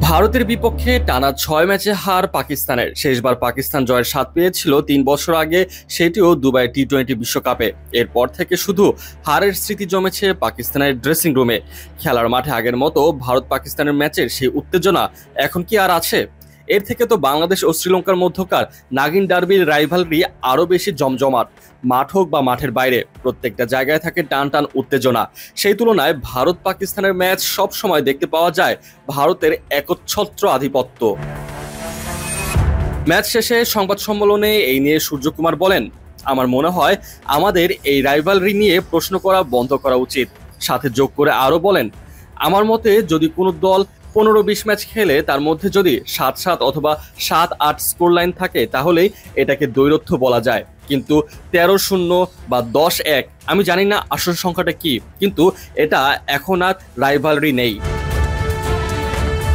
ভারতের বিপক্ষে টানা ৬ ম্যাচে হার পাকিস্তানের। শেষবার পাকিস্তান জয়ের স্বাদ পেয়েছিল ৩ বছর আগে, সেটিও দুবাই টি-20 বিশ্বকাপে। এরপর থেকে শুধু হারের স্মৃতি জমেছে পাকিস্তানের ড্রেসিং রুমে। খেলার মাঠে আগের মতো ভারত পাকিস্তানের ম্যাচের সেই উত্তেজনা এখন কি আর আছে? এর থেকে তো বাংলাদেশ ও শ্রীলঙ্কার মধ্যকার নাগিন ডার্বির রাইভালরি আরও বেশি জমজমাট। মাঠ হোক বা মাঠের বাইরে, প্রত্যেকটা জায়গায় থাকে টান টান উত্তেজনা। সেই তুলনায় ভারত পাকিস্তানের ম্যাচ সব সময় দেখতে পাওয়া যায় ভারতের একচ্ছত্র আধিপত্য। ম্যাচ শেষে সংবাদ সম্মেলনে এই নিয়ে সূর্যকুমার বলেন, আমার মনে হয় আমাদের এই রাইভালরি নিয়ে প্রশ্ন করা বন্ধ করা উচিত। সাথে যোগ করে আরও বলেন, আমার মতে যদি কোনো দল 15-20 ম্যাচ খেলে তার মধ্যে যদি 7-7 অথবা 7-8 স্কোর লাইন থাকে তাহলেই এটাকে দ্বৈরথ্য বলা যায়। কিন্তু 13-0 বা 10-1, আমি জানি না আসল সংখ্যাটা কি, কিন্তু এটা এখন আর রাইভালরি নেই।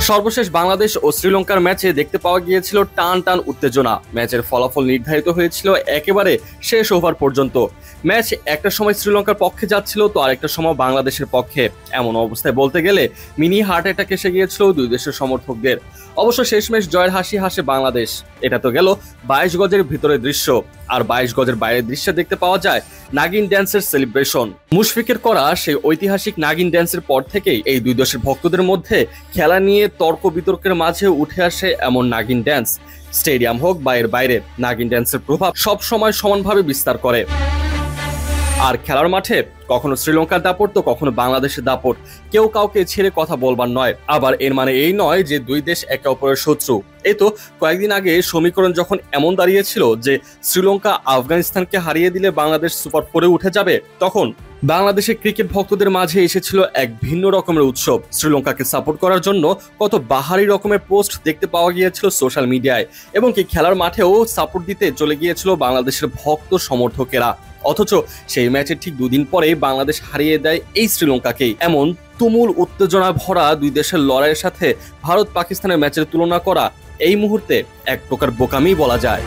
সর্বশেষ বাংলাদেশ ও শ্রীলঙ্কার ম্যাচে দেখতে পাওয়া গিয়েছিল টান টান উত্তেজনা। ম্যাচের ফলাফল নির্ধারিত হয়েছিল একেবারে শেষ ওভার পর্যন্ত। ম্যাচ একটা সময় শ্রীলঙ্কার পক্ষে যাচ্ছিল তো আরেকটা সময় বাংলাদেশের পক্ষে। এমন অবস্থায় বলতে গেলে মিনি হার্ট অ্যাটাক এসে গিয়েছিল দুই দেশের সমর্থকদের। অবশ্য শেষমেশ জয়ের হাসি হাসে বাংলাদেশ। এটা তো গেল 22 গজের ভিতরের দৃশ্য। আর 22 গজের বাইরের দৃশ্যে দেখতে পাওয়া যায় নাগিন ড্যান্সের সেলিব্রেশন। মুশফিকের করা সেই ঐতিহাসিক নাগিন ড্যান্সের পর থেকেই এই দুই দেশের ভক্তদের মধ্যে খেলা নিয়ে তর্ক বিতর্কের মাঝে উঠে আসে এমন নাগিন ড্যান্স। স্টেডিয়াম হোক বা এর বাইরে, নাগিন ড্যান্সের প্রভাব সব সময় সমানভাবে বিস্তার করে। আর খেলার মাঠে কখনো শ্রীলঙ্কার দাপট তো কখনো বাংলাদেশের দাপট। কেউ কাউকে ছেড়ে কথা বলবার নয়। আবার এর মানে এই নয় যে দুই দেশ একে অপরের শত্রু। এই তো কয়েকদিন আগে সমীকরণ যখন এমন দাঁড়িয়েছিল যে শ্রীলঙ্কা আফগানিস্তানকে হারিয়ে দিলে বাংলাদেশ সুপার 4-এ উঠে যাবে, তখন বাংলাদেশের ক্রিকেট ভক্তদের মাঝে এসেছিল এক ভিন্ন রকমের উৎসব। শ্রীলঙ্কাকে সাপোর্ট করার জন্য কত বাহারি রকমের পোস্ট দেখতে পাওয়া গিয়েছিল সোশ্যাল মিডিয়ায়, এবং কি খেলার মাঠেও সাপোর্ট দিতে চলে গিয়েছিল বাংলাদেশের ভক্ত সমর্থকেরা। অথচ সেই ম্যাচের ঠিক দুদিন পরে বাংলাদেশ হারিয়ে দেয় এই শ্রীলঙ্কাকেই। এমন তুমুল উত্তেজনা ভরা দুই দেশের লড়াইয়ের সাথে ভারত পাকিস্তানের ম্যাচের তুলনা করা এই মুহূর্তে এক প্রকার বোকামি বলা যায়।